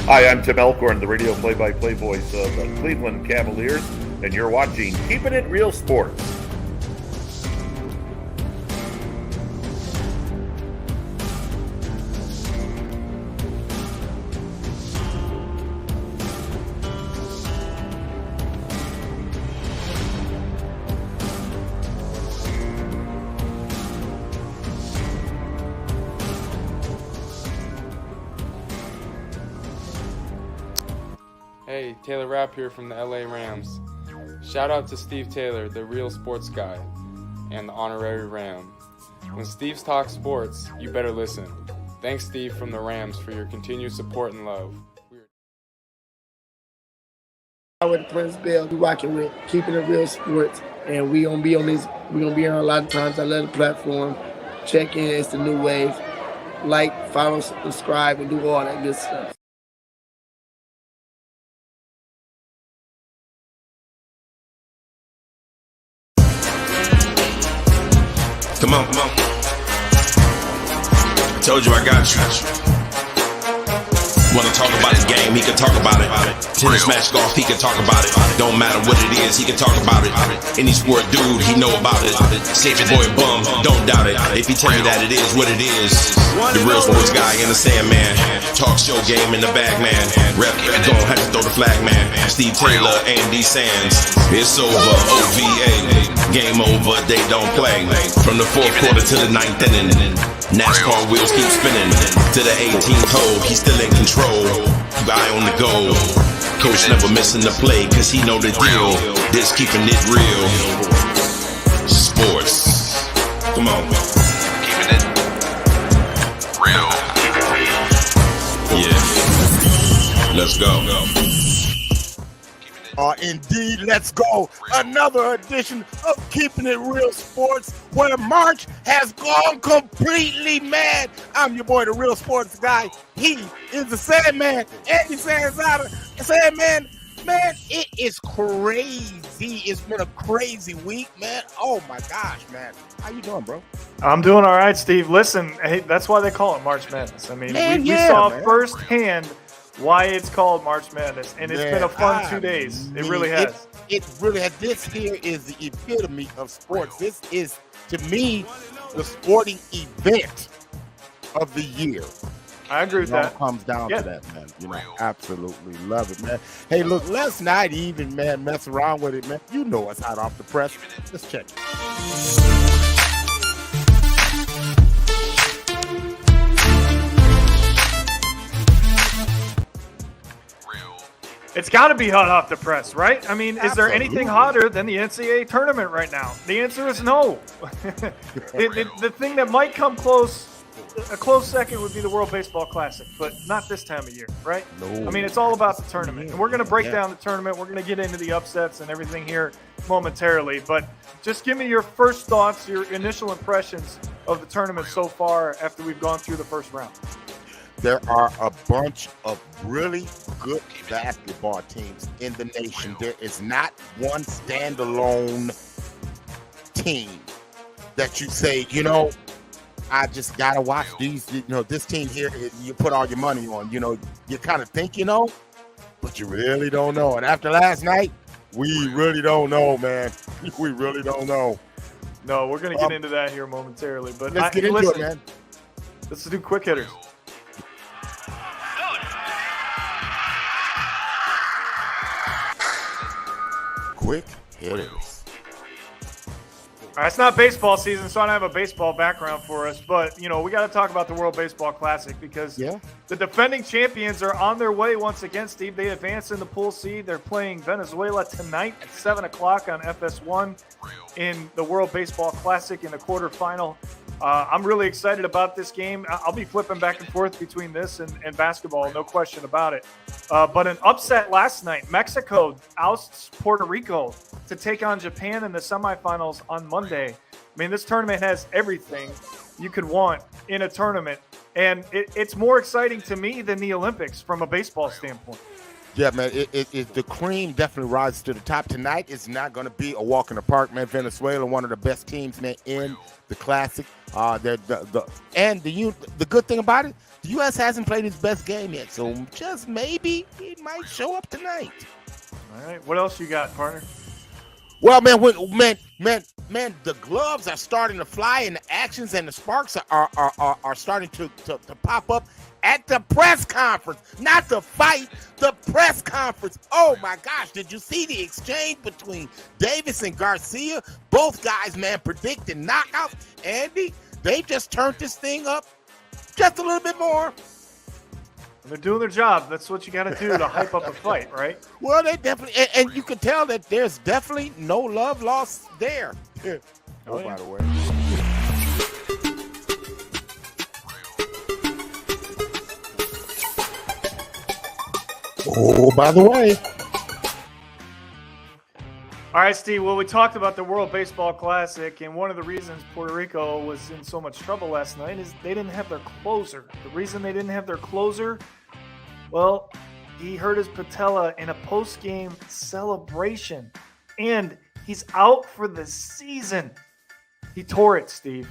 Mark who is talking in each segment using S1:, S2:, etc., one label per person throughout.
S1: Hi, I'm Tim Elkhorn, the radio play-by-play voice of the Cleveland Cavaliers, and you're watching Keeping It Real Sports.
S2: Hey, Taylor Rapp here from the LA Rams. Shout out to Steve Taylor, the real sports guy, and the honorary Ram. When Steve's talks sports, you better listen. Thanks, Steve from the Rams, for your continued support and love.
S3: With Prince Bell, we rocking with Keeping It Real Sports, and we gonna be on this. We gonna be on a lot of times. I love the platform. Check in, it's the new wave. Like, follow, subscribe, and do all that good stuff.
S4: Come on. I told you I got you. Wanna talk about his game, he can talk about it. Tennis, match, golf, he can talk about it. Don't matter what it is, he can talk about it. Any sport dude, he know about it. Safe boy bum, don't doubt it. If he tell you that it is what it is. The real sports guy in the Sandman. Talk show game in the bag, man. Rep, don't have to throw the flag, man. Steve Taylor, Andy Sands. It's over, OVA. Game over, they don't play. From the fourth quarter to the ninth inning. NASCAR wheels keep spinning. To the 18th hole, he's still in control. Guy on the go. Coach never missing the play, cause he know the deal. This keeping it real. Sports. Come on. Keeping it real. Yeah. Let's go.
S5: Indeed, let's go. Another edition of Keeping It Real Sports, where March has gone completely mad. I'm your boy, the real sports guy. He is the Sandman, Andy Sanzada. Sandman, man, it is crazy. It's been a crazy week, man. Oh my gosh, man. How you doing, bro?
S6: I'm doing all right, Steve. Listen, hey, that's why they call it March Madness. I mean, we saw firsthand why it's called March Madness, and it's been a fun 2 days. It really has.
S5: It really has. This here is the epitome of sports. This is, to me, the sporting event of the year.
S6: I agree with that.
S5: It comes down to that, man. You know, absolutely love it, man. Hey, look, let's not even, man, mess around with it, man. You know it's hot off the press. Let's check it.
S6: It's got to be hot off the press, right? I mean, is there anything hotter than the NCAA tournament right now? The answer is no. The thing that might come close, a close second, would be the World Baseball Classic, but not this time of year, right?
S5: No.
S6: I mean, it's all about the tournament, and we're going to break down the tournament. We're going to get into the upsets and everything here momentarily, but just give me your first thoughts, your initial impressions of the tournament so far after we've gone through the first round.
S5: There are a bunch of really good basketball teams in the nation. There is not one standalone team that you say, you know, I just got to watch these, you know, this team here, you put all your money on, you know, you kind of think you know, but you really don't know. And after last night, we really don't know, man. We really don't know.
S6: No, we're going to get into that here momentarily. But
S5: let's get into it, man.
S6: Let's do quick hitters.
S5: Quick hitters.
S6: All right, it's not baseball season, so I don't have a baseball background for us. But, you know, we got to talk about the World Baseball Classic because the defending champions are on their way once again, Steve. They advanced in the pool C. They're playing Venezuela tonight at 7 o'clock on FS1 in the World Baseball Classic in the quarterfinal. I'm really excited about this game. I'll be flipping back and forth between this and basketball, no question about it. But an upset last night. Mexico ousts Puerto Rico to take on Japan in the semifinals on Monday. I mean, this tournament has everything you could want in a tournament. And it's more exciting to me than the Olympics from a baseball standpoint.
S5: Yeah, man, the cream definitely rises to the top. Tonight is not going to be a walk in the park, man. Venezuela, one of the best teams, man, in the Classic. The good thing about it, the U.S. hasn't played its best game yet, so just maybe it might show up tonight.
S6: All right, what else you got, partner?
S5: Well, man, the gloves are starting to fly, and the actions and the sparks are starting to pop up at the press conference. Not the fight, the press conference. Oh my gosh, did you see the exchange between Davis and Garcia? Both guys, man, predicting knockouts. Andy, they just turned this thing up just a little bit more.
S6: They're doing their job. That's what you got to do to hype up a fight, right?
S5: Well, they definitely, and you can tell that there's definitely no love lost there.
S6: Oh, yeah.
S5: By the way. Oh, by the way.
S6: All right, Steve. Well, we talked about the World Baseball Classic, and one of the reasons Puerto Rico was in so much trouble last night is they didn't have their closer. The reason they didn't have their closer, well, he hurt his patella in a post-game celebration, and he's out for the season. He tore it, Steve.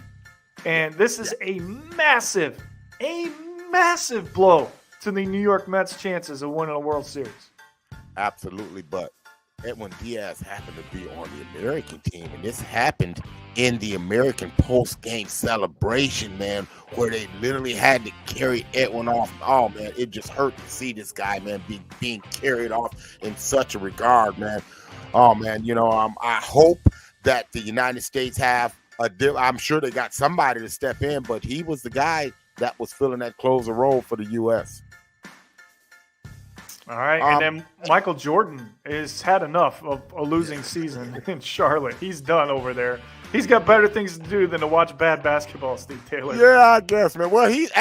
S6: And this is a massive blow to the New York Mets' chances of winning a World Series.
S5: Absolutely, but Edwin Diaz happened to be on the American team, and this happened in the American post-game celebration, man, where they literally had to carry Edwin off. Oh, man, it just hurt to see this guy, man, being carried off in such a regard, man. Oh, man, I hope that the United States have I'm sure they got somebody to step in, but he was the guy that was filling that closer role for the U.S.
S6: All right, and then Michael Jordan has had enough of a losing season in Charlotte. He's done over there. He's got better things to do than to watch bad basketball, Steve Taylor.
S5: Yeah, I guess, man. Well, he's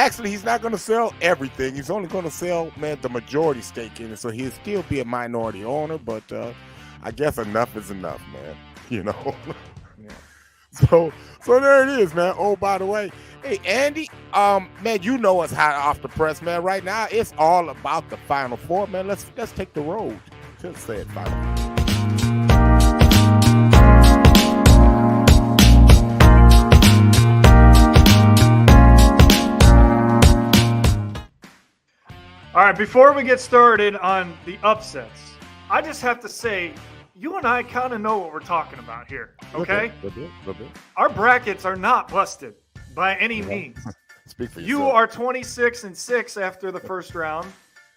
S5: not going to sell everything. He's only going to sell, man, the majority stake in it, so he'll still be a minority owner, but I guess enough is enough, man,
S6: Yeah.
S5: So there it is, man. Oh, by the way, hey, Andy, man, you know us hot off the press, man. Right now, it's all about the Final Four, man. Let's take the road. Just say it, Final Four.
S6: All right, before we get started on the upsets, I just have to say, you and I kind of know what we're talking about here, okay?
S5: Little bit.
S6: Our brackets are not busted by any means.
S5: Speak for
S6: You
S5: yourself.
S6: are 26-6 after the first round.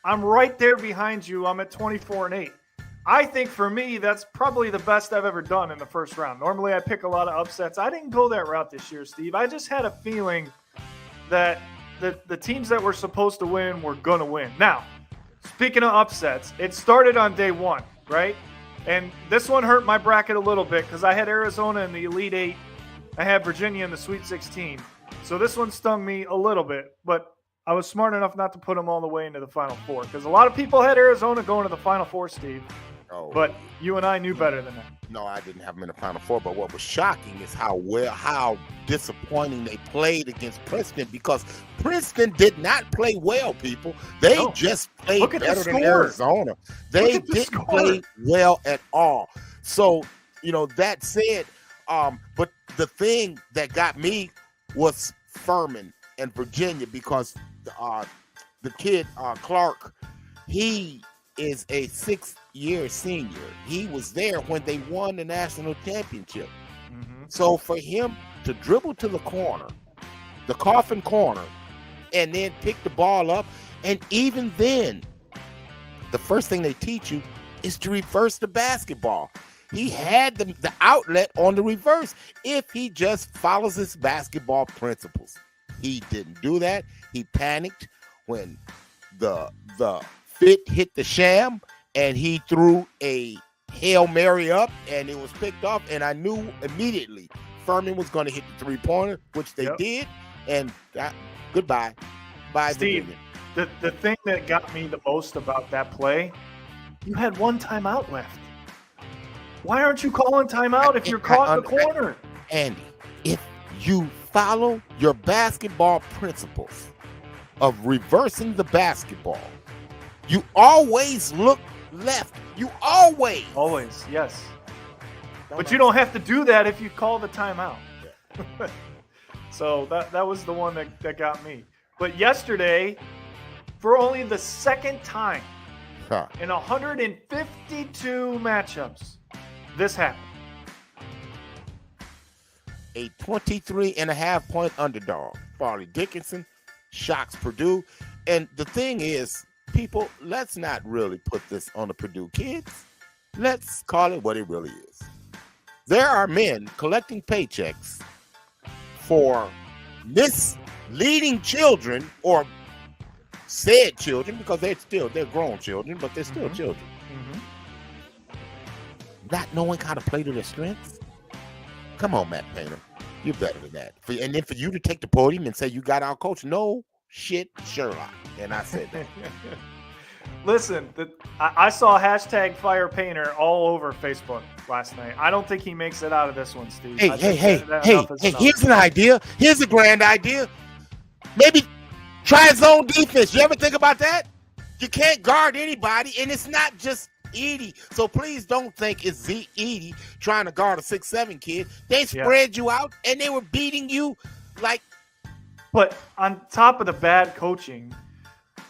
S6: I'm right there behind you. I'm at 24-8. I think for me, that's probably the best I've ever done in the first round. Normally, I pick a lot of upsets. I didn't go that route this year, Steve. I just had a feeling that the teams that were supposed to win were going to win. Now, speaking of upsets, it started on day one, right? And this one hurt my bracket a little bit because I had Arizona in the Elite Eight. I had Virginia in the Sweet 16. So this one stung me a little bit, but I was smart enough not to put them all the way into the Final Four because a lot of people had Arizona going to the Final Four, Steve.
S5: Oh.
S6: But you and I knew better than that.
S5: No, I didn't have them in the Final Four, but what was shocking is how disappointing they played against Princeton, because Princeton did not play well, people. They just played better than Arizona. They didn't play well at all. So, that said, but the thing that got me was Furman and Virginia, because the kid, Clark, he is a 6-year senior. He was there when they won the national championship.
S6: Mm-hmm.
S5: So for him to dribble to the corner, the coffin corner, and then pick the ball up, and even then, the first thing they teach you is to reverse the basketball. He had the outlet on the reverse if he just follows his basketball principles. He didn't do that. He panicked when the fit hit the sham, and he threw a Hail Mary up, and it was picked off, and I knew immediately Furman was going to hit the three-pointer, which they did, and goodbye. Bye,
S6: Steve, the thing that got me the most about that play, you had one timeout left. Why aren't you calling timeout if you're caught in the corner?
S5: Andy, if you follow your basketball principles of reversing the basketball, You always look left. You always.
S6: Always, yes. But you don't have to do that if you call the timeout. Yeah. So that was the one that got me. But yesterday, for only the second time in 152 matchups, this happened.
S5: A 23.5-point underdog. Farley Dickinson shocks Purdue. And the thing is, people, let's not really put this on the Purdue kids. Let's call it what it really is. There are men collecting paychecks for misleading children, or said children, because they're grown children, but they're still children. Not knowing how to play to their strengths. Come on, Matt Painter. You're better than that. And then for you to take the podium and say you got our coach, no shit, Sherlock. And I said that.
S6: Listen, I saw hashtag Fire Painter all over Facebook last night. I don't think he makes it out of this one, Steve.
S5: Hey, here's an idea. Here's a grand idea. Maybe try zone defense. You ever think about that? You can't guard anybody, and it's not just Edey. So please don't think it's Edey trying to guard a 6'7" kid. They spread you out, and they were beating you like.
S6: But on top of the bad coaching,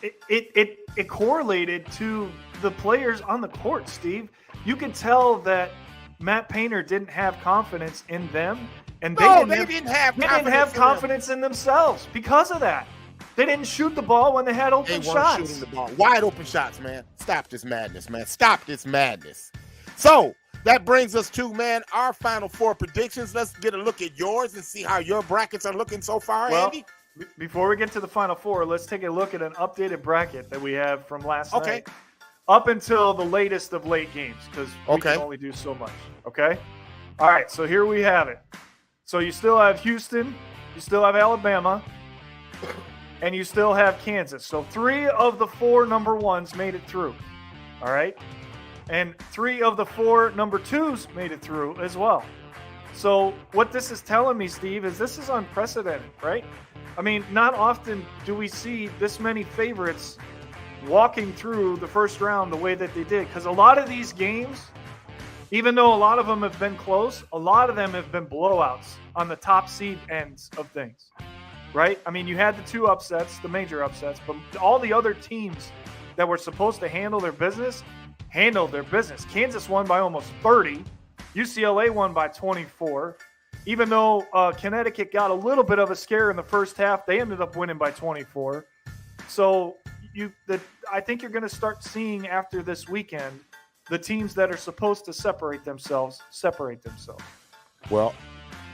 S6: it correlated to the players on the court, Steve. You could tell that Matt Painter didn't have confidence in them, and they didn't have confidence in themselves because of that. They didn't shoot the ball when they had open shots. They weren't shooting the ball.
S5: Wide open shots, man. Stop this madness, man. Stop this madness. So that brings us to, man, our Final Four predictions. Let's get a look at yours and see how your brackets are looking so far, Andy.
S6: Before we get to the Final Four, let's take a look at an updated bracket that we have from last night up until the latest of late games, because we can only do so much. Okay? All right, so here we have it. So you still have Houston, you still have Alabama, and you still have Kansas. So 3 of the 4 number 1s made it through. All right? And 3 of the 4 number 2s made it through as well. So what this is telling me, Steve, is this is unprecedented, right? I mean, not often do we see this many favorites walking through the first round the way that they did. Because a lot of these games, even though a lot of them have been close, a lot of them have been blowouts on the top seed ends of things, right? I mean, you had the 2 upsets, the major upsets, but all the other teams that were supposed to handle their business handled their business. Kansas won by almost 30. UCLA won by 24. Even though Connecticut got a little bit of a scare in the first half, they ended up winning by 24. So I think you're going to start seeing after this weekend the teams that are supposed to separate themselves.
S5: Well,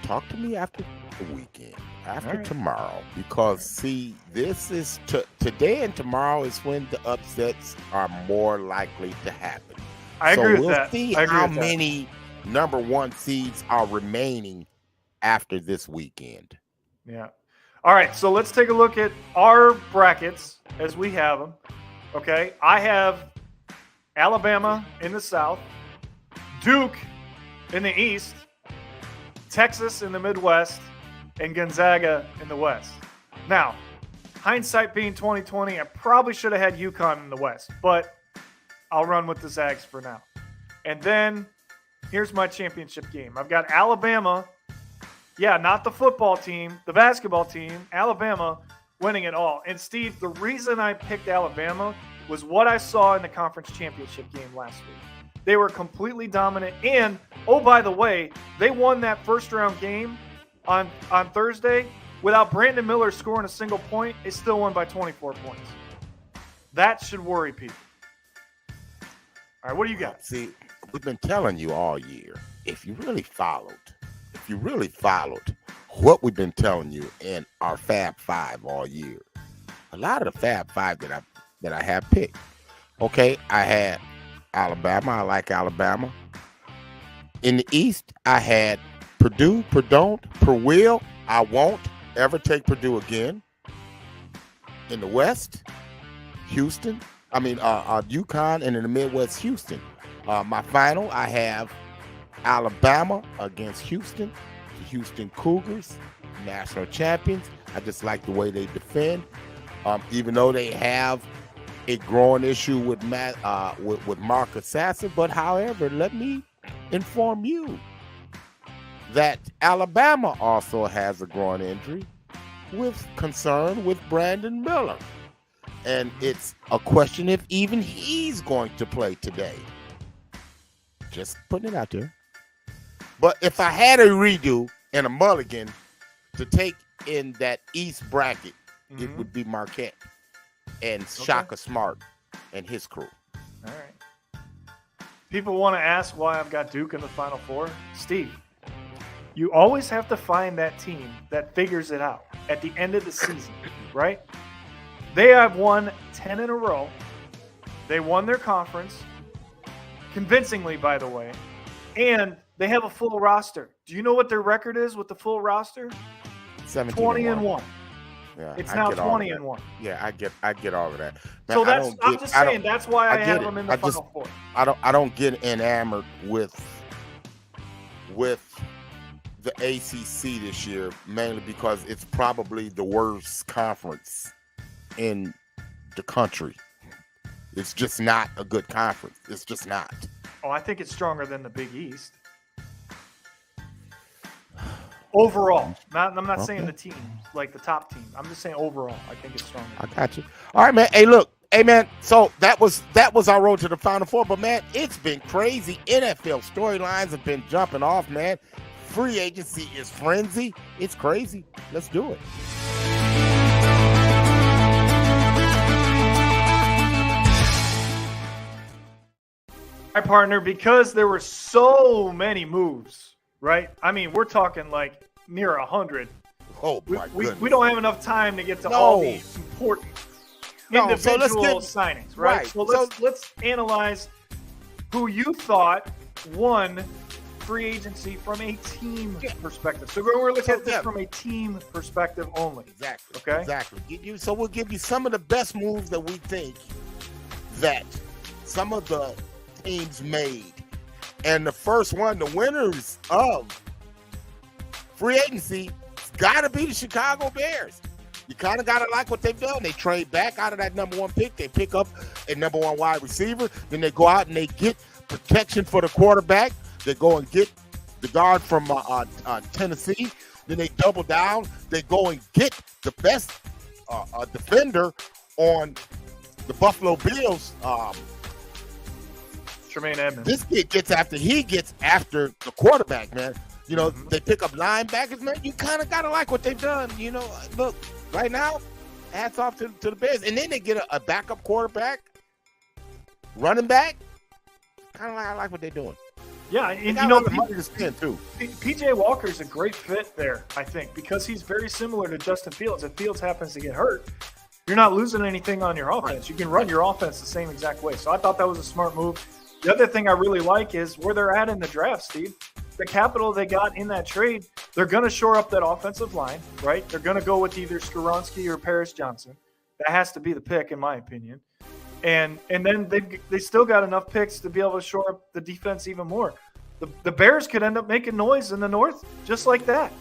S5: talk to me after the weekend, after tomorrow, because see, this is today and tomorrow is when the upsets are more likely to happen.
S6: I agree with that.
S5: So we'll see how many number 1 seeds are remaining after this weekend.
S6: Yeah. All right, so let's take a look at our brackets as we have them. Okay, I have Alabama in the South, Duke in the East, Texas in the Midwest, and Gonzaga in the West. Now, hindsight being 2020, I probably should have had UConn in the West, but I'll run with the Zags for now. And then here's my championship game. I've got Alabama. Yeah, not the football team, the basketball team, Alabama winning it all. And Steve, the reason I picked Alabama was what I saw in the conference championship game last week. They were completely dominant. And, oh, by the way, they won that first round game on Thursday without Brandon Miller scoring a single point. They still won by 24 points. What should worry people. All right, what do you got?
S5: See, we've been telling you all year, if you really followed what we've been telling you in our Fab Five all year, a lot of the Fab Five that I have picked. Okay, I had Alabama. I like Alabama. In the East, I had Purdue, Purdue. I won't ever take Purdue again. In the West, Houston. UConn, and in the Midwest, Houston. My final, I have Alabama against Houston. The Houston Cougars, national champions. I just like the way they defend. Even though they have a growing issue with with Marcus Sasser. But however, let me inform you that Alabama also has a growing injury with concern with Brandon Miller. And it's a question if even he's going to play today. Just putting it out there. But if I had a redo and a mulligan to take in that East bracket, it would be Marquette and Shaka Smart and his crew.
S6: All right. People want to ask why I've got Duke in the Final Four. Steve, you always have to find that team that figures it out at the end of the season, right? They have won 10 in a row. They won their conference, convincingly, by the way, and they have a full roster. Do you know what their record is with the full roster? 20-1.
S5: Yeah,
S6: it's now 20-1.
S5: Yeah, I get all of that. Man,
S6: so I'm just saying that's why I have them in the Final Four.
S5: I don't get enamored with the ACC this year, mainly because it's probably the worst conference in the country. It's just not a good conference. It's just not.
S6: Oh, I think it's stronger than the Big East. Overall. I'm not saying the teams, like the top team. I'm just saying overall, I think it's stronger.
S5: I got you. All right, man. Hey, look. Hey, man. So that was our road to the Final Four. But, man, it's been crazy. NFL storylines have been jumping off, man. Free agency is frenzy. It's crazy. Let's do it.
S6: My partner, because there were so many moves, right? I mean, we're talking like near 100.
S5: Oh, my goodness.
S6: We don't have enough time to get to all the important individual signings, right? So let's analyze who you thought won free agency from a team perspective. So we're looking at this from a team perspective only.
S5: Exactly.
S6: Okay.
S5: Exactly. So we'll give you some of the best moves that we think that some of the teams made. And the first one, the winners of free agency, got to be the Chicago Bears. You kind of got to like what they've done. They trade back out of that number one pick. They pick up a number one wide receiver. Then they go out and they get protection for the quarterback. They go and get the guard from Tennessee. Then they double down. They go and get the best defender on the Buffalo Bills.
S6: Tremaine Edmonds.
S5: This kid gets after the quarterback, man. You know, they pick up linebackers, man. You kind of got to like what they've done. You know, look, right now, hats off to the Bears. And then they get a backup quarterback, running back. Kind of like what they're doing.
S6: Yeah, and
S5: you know, money to spend too.
S6: PJ Walker's a great fit there, I think, because he's very similar to Justin Fields. If Fields happens to get hurt, you're not losing anything on your offense. You can run your offense the same exact way. So I thought that was a smart move. The other thing I really like is where they're at in the draft, Steve. The capital they got in that trade, they're going to shore up that offensive line, right? They're going to go with either Skoronski or Paris Johnson. That has to be the pick, in my opinion. And then they still got enough picks to be able to shore up the defense even more. The Bears could end up making noise in the North just like that.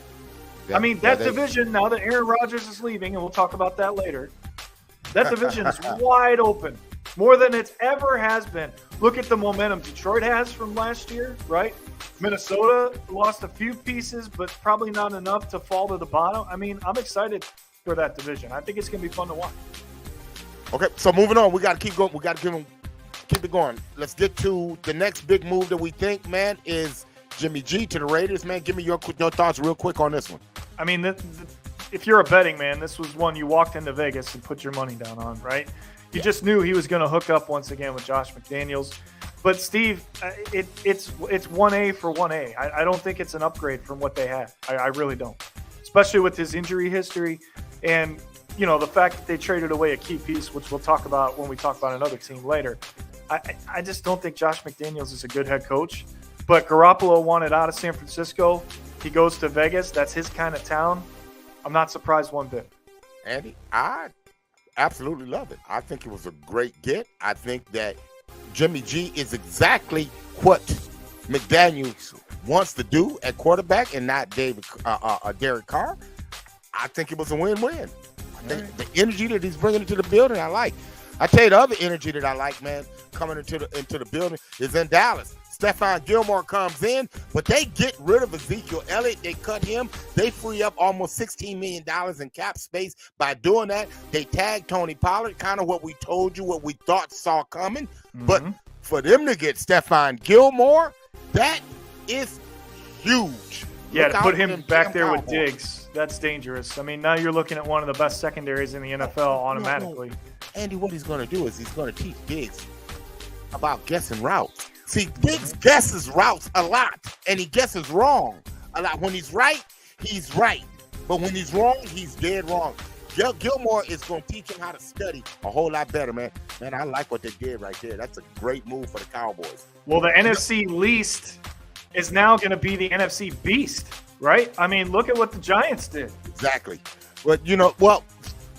S6: Yeah, I mean, that division, now that Aaron Rodgers is leaving, and we'll talk about that later, that division is wide open, more than it ever has been. Look at the momentum Detroit has from last year, right? Minnesota lost a few pieces, but probably not enough to fall to the bottom. I mean, I'm excited for that division. I think it's going to be fun to watch.
S5: Okay, so moving on, we got to keep going. We got to keep it going. Let's get to the next big move that we think, man, is Jimmy G to the Raiders. Man, give me your thoughts real quick on this one.
S6: I mean, if you're a betting man, this was one you walked into Vegas and put your money down on, right? You just knew he was going to hook up once again with Josh McDaniels. But, Steve, it's 1A for 1A. I don't think it's an upgrade from what they had. I really don't, especially with his injury history and, you know, the fact that they traded away a key piece, which we'll talk about when we talk about another team later. I just don't think Josh McDaniels is a good head coach. But Garoppolo wanted out of San Francisco. He goes to Vegas. That's his kind of town. I'm not surprised one bit.
S5: Andy, I absolutely love it. I think it was a great get. I think that Jimmy G is exactly what McDaniels wants to do at quarterback and not Derek Carr. I think it was a win-win. I think the energy that he's bringing into the building, I like. I tell you, the other energy that I like, man, coming into the building is in Dallas. Stephon Gilmore comes in, but they get rid of Ezekiel Elliott. They cut him. They free up almost $16 million in cap space by doing that. They tag Tony Pollard, kind of what we told you, what we thought saw coming. Mm-hmm. But for them to get Stephon Gilmore, that is huge.
S6: Yeah, to put him back there with Diggs, that's dangerous. I mean, now you're looking at one of the best secondaries in the NFL automatically.
S5: No. Andy, what he's going to do is he's going to teach Diggs about guessing routes. See, Diggs guesses routes a lot, and he guesses wrong a lot. When he's right, he's right. But when he's wrong, he's dead wrong. Gilmore is going to teach him how to study a whole lot better, man. Man, I like what they did right there. That's a great move for the Cowboys.
S6: Well, the NFC least is now going to be the NFC beast, right? I mean, look at what the Giants did.
S5: Exactly. But,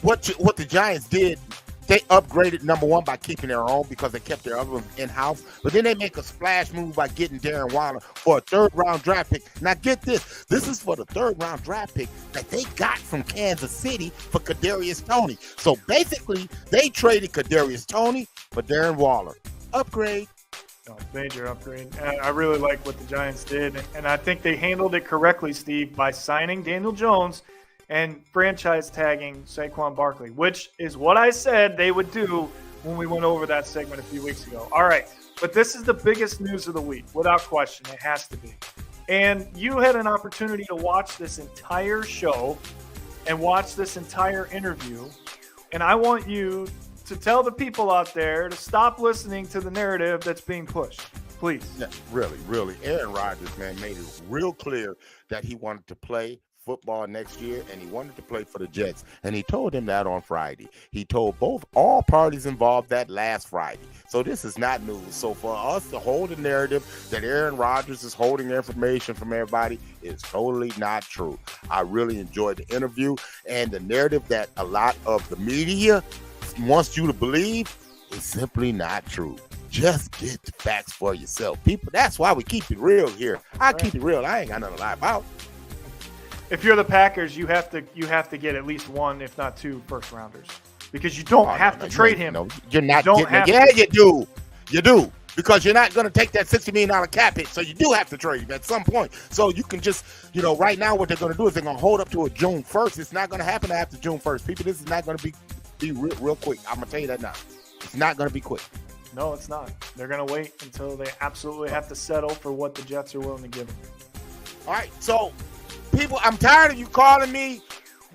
S5: what the Giants did, they upgraded, number one, by keeping their own because they kept their other ones in-house. But then they make a splash move by getting Darren Waller for a third-round draft pick. Now, get this. This is for the third-round draft pick that they got from Kansas City for Kadarius Toney. So, basically, they traded Kadarius Toney for Darren Waller. Upgrade.
S6: Oh, major upgrade. And I really like what the Giants did. And I think they handled it correctly, Steve, by signing Daniel Jones and franchise tagging Saquon Barkley, which is what I said they would do when we went over that segment a few weeks ago. All right, but this is the biggest news of the week, without question. It has to be. And you had an opportunity to watch this entire show and watch this entire interview, and I want you to tell the people out there to stop listening to the narrative that's being pushed. Please.
S5: Yeah, really. Aaron Rodgers, man, made it real clear that he wanted to play football next year, and he wanted to play for the Jets, and he told him that on Friday. He told all parties involved that last Friday. So this is not news. So for us to hold the narrative that Aaron Rodgers is holding information from everybody is totally not true. I really enjoyed the interview, and the narrative that a lot of the media wants you to believe is simply not true. Just get the facts for yourself, people. That's why we keep it real here. I keep it real. I ain't got nothing to lie about.
S6: If you're the Packers, you have to get at least one, if not two, first rounders, because you don't have to trade him.
S5: No, you're not getting it. Yeah, you do. You do. Because you're not going to take that $60 million cap hit, so you do have to trade him at some point. So you can just, right now what they're going to do is they're going to hold up to a June 1st. It's not going to happen after June 1st. People, this is not going to be real quick. I'm going to tell you that now. It's not going to be quick.
S6: No, it's not. They're going to wait until they absolutely have to settle for what the Jets are willing to give them.
S5: All right, so people, I'm tired of you calling me,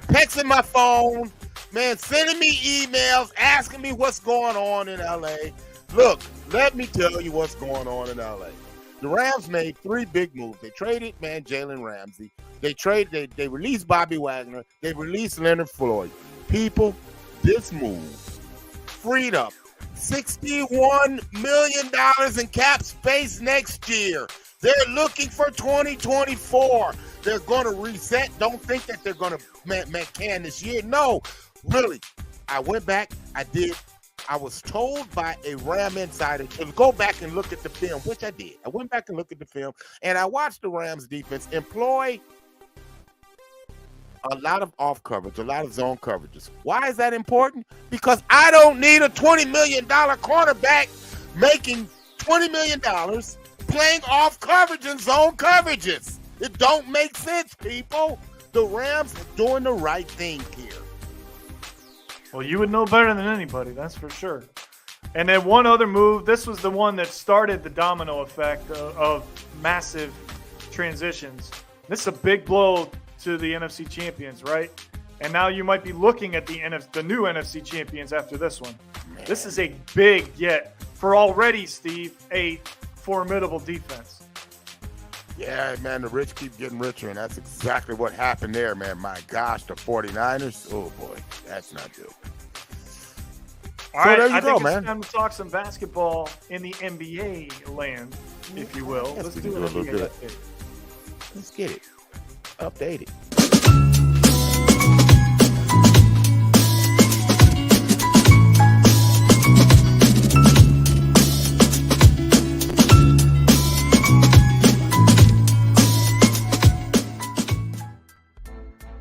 S5: texting my phone, man, sending me emails, asking me what's going on in L.A. Look, let me tell you what's going on in L.A. The Rams made 3 big moves. They traded, Jalen Ramsey. They released Bobby Wagner. They released Leonard Floyd. People, this move freed up $61 million in cap space next year. They're looking for 2024. They're going to reset. Don't think that they're going to McCann this year. No, really. I went back. I was told by a Ram insider to go back and look at the film, which I did. I went back and looked at the film, and I watched the Rams defense employ a lot of off coverage, a lot of zone coverages. Why is that important? Because I don't need a $20 million cornerback making $20 million playing off coverage and zone coverages. It don't make sense, people. The Rams are doing the right thing here.
S6: Well, you would know better than anybody, that's for sure. And then one other move, this was the one that started the domino effect of massive transitions. This is a big blow to the NFC champions, right? And now you might be looking at the new NFC champions after this one. Man. This is a big get for already, Steve, a formidable defense.
S5: Yeah, man, the rich keep getting richer, and that's exactly what happened there, man. My gosh, the 49ers, oh boy, that's not good.
S6: All right, there you go, man. It's time to talk some basketball in the NBA land, if you will. Let's do a little bit.
S5: Let's get it. Update it.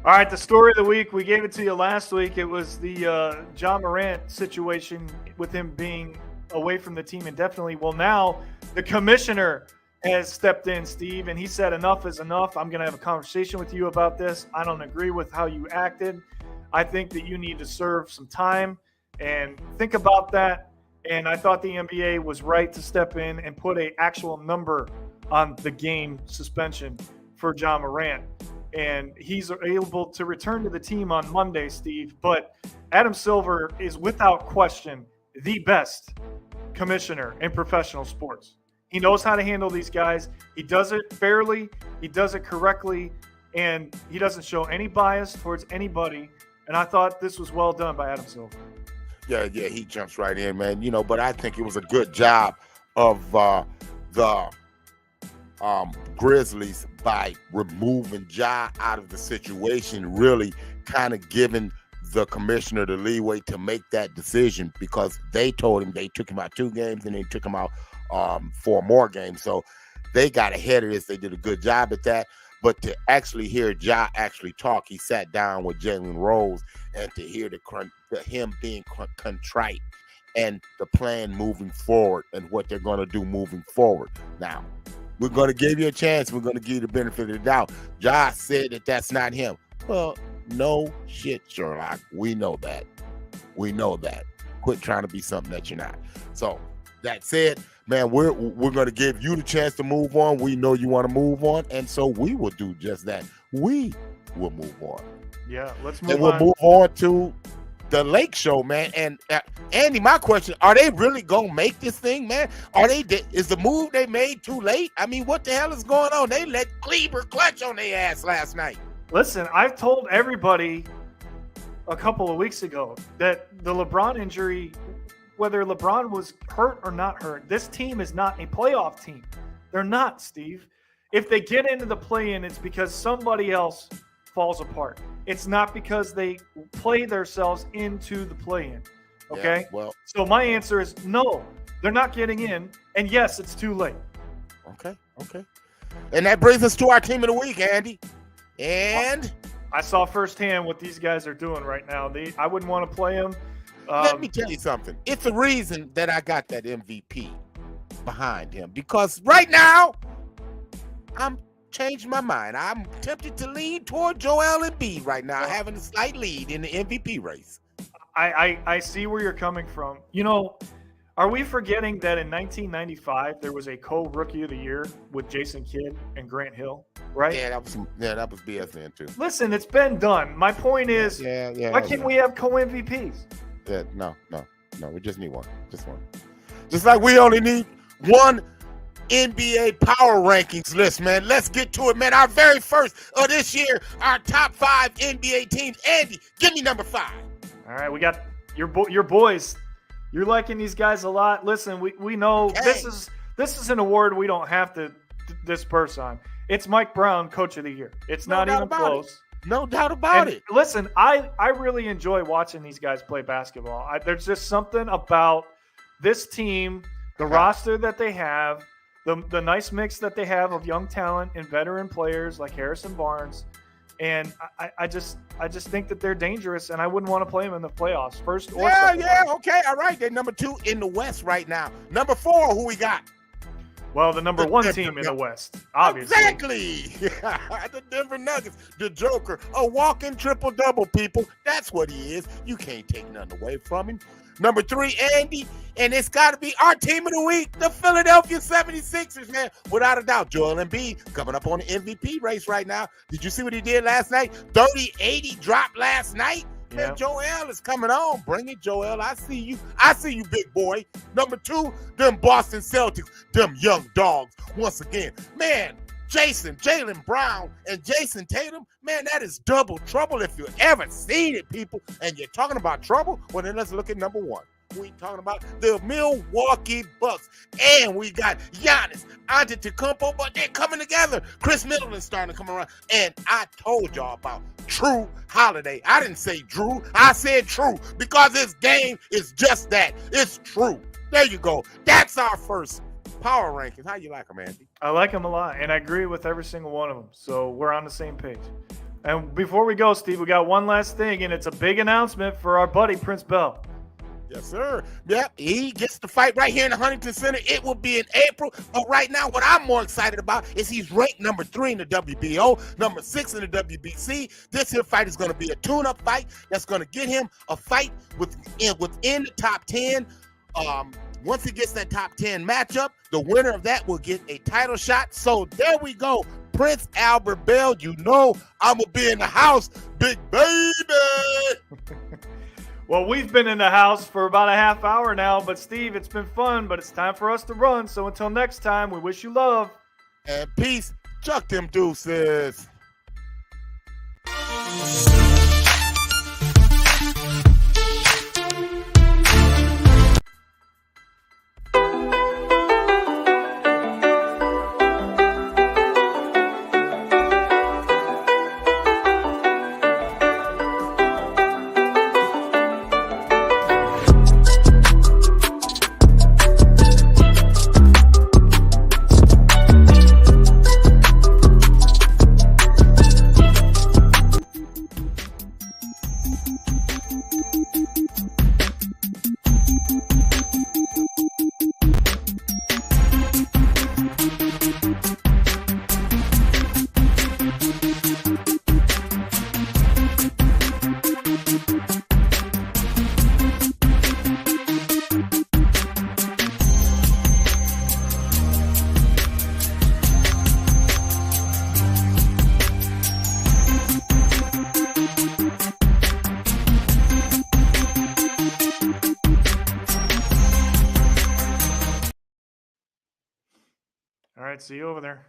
S6: All right, the story of the week. We gave it to you last week. It was the John Morant situation with him being away from the team indefinitely. Well, now the commissioner has stepped in, Steve, and he said enough is enough. I'm going to have a conversation with you about this. I don't agree with how you acted. I think that you need to serve some time and think about that. And I thought the NBA was right to step in and put an actual number on the game suspension for John Morant. And he's able to return to the team on Monday, Steve. But Adam Silver is without question the best commissioner in professional sports. He knows how to handle these guys. He does it fairly. He does it correctly. And he doesn't show any bias towards anybody. And I thought this was well done by Adam Silver.
S5: Yeah, he jumps right in, man. But I think it was a good job of the Grizzlies by removing Ja out of the situation, really kind of giving the commissioner the leeway to make that decision, because they told him they took him out 2 games and they took him out 4 more games. So they got ahead of this. They did a good job at that. But to actually hear Ja actually talk, he sat down with Jalen Rose, and to hear him being contrite and the plan moving forward and what they're going to do moving forward. Now, we're going to give you a chance. We're going to give you the benefit of the doubt. Ja said that that's not him. Well, no shit, Sherlock. We know that. We know that. Quit trying to be something that you're not. So that said, man, we're going to give you the chance to move on. We know you want to move on, and so we will do just that. We will move on.
S6: Yeah, let's move on.
S5: And we'll move on to the Lake Show, man. And Andy, my question: are they really gonna make this thing, man? Is the move they made too late? I mean, what the hell is going on? They let Kleber clutch on their ass last night.
S6: Listen, I've told everybody a couple of weeks ago that the LeBron injury, whether LeBron was hurt or not hurt, this team is not a playoff team. They're not, Steve. If they get into the play-in, it's because somebody else falls apart. It's not because they play themselves into the play-in. Okay?
S5: Yeah, well,
S6: so my answer is no, they're not getting in. And yes, it's too late.
S5: Okay. And that brings us to our team of the week, Andy. And
S6: I saw firsthand what these guys are doing right now. I wouldn't want to play them.
S5: Let me tell you something. It's the reason that I got that MVP behind him, because right now I'm changing my mind. I'm tempted to lean toward Joel Embiid right now, having a slight lead in the MVP race.
S6: I see where you're coming from. Are we forgetting that in 1995 there was a co-rookie of the year with Jason Kidd and Grant Hill, right?
S5: Yeah, that was BS then too.
S6: Listen, it's been done. My point is, why can't we have co-MVPs?
S5: Yeah, no. We just need one. Just one. Just like we only need one NBA power rankings list, man. Let's get to it, man. Our very first of this year, our top 5 NBA teams. Andy, give me number 5.
S6: All right, we got your boys. You're liking these guys a lot. Listen, we know this is an award we don't have to disperse on. It's Mike Brown, Coach of the Year. It's not even close.
S5: No doubt about it.
S6: Listen, I really enjoy watching these guys play basketball. There's just something about this team, the roster that they have, the nice mix that they have of young talent and veteran players like Harrison Barnes. And I just think that they're dangerous, and I wouldn't want to play them in the playoffs. First or second.
S5: Okay, all right. They're number 2 in the West right now. Number 4, who we got?
S6: Well, the number 1 team in the West, obviously.
S5: Exactly. The Denver Nuggets, the Joker, a walking triple-double, people. That's what he is. You can't take nothing away from him. Number 3, Andy, and it's got to be our team of the week, the Philadelphia 76ers, man. Without a doubt, Joel Embiid coming up on the MVP race right now. Did you see what he did last night? 30-80 dropped last night. Man, Joel is coming on. Bring it, Joel. I see you. I see you, big boy. Number 2, them Boston Celtics, them young dogs. Once again, man, Jaylen Brown, and Jason Tatum, man, that is double trouble if you ever seen it, people. And you're talking about trouble? Well, then let's look at number 1. We talking about the Milwaukee Bucks. And we got Giannis Antetokounmpo, but they're coming together. Chris Middleton's starting to come around. And I told y'all about True Holiday. I didn't say Drew. I said true, because this game is just that. It's true. There you go. That's our first power rankings. How you like them, Andy?
S6: I like them a lot, and I agree with every single one of them. So we're on the same page. And before we go, Steve, we got one last thing, and it's a big announcement for our buddy Prince Bell.
S5: Yes, sir. Yep, he gets to fight right here in the Huntington Center. It will be in April. But right now, what I'm more excited about is he's ranked number 3 in the WBO, number 6 in the WBC. This here fight is going to be a tune-up fight that's going to get him a fight within the top 10. Once he gets that top 10 matchup, the winner of that will get a title shot. So there we go. Prince Albert Bell, you know I'm going to be in the house, big baby.
S6: Well, we've been in the house for about a half hour now, but Steve, it's been fun, but it's time for us to run. So until next time, we wish you love.
S5: And peace. Chuck them deuces. All right, see you over there.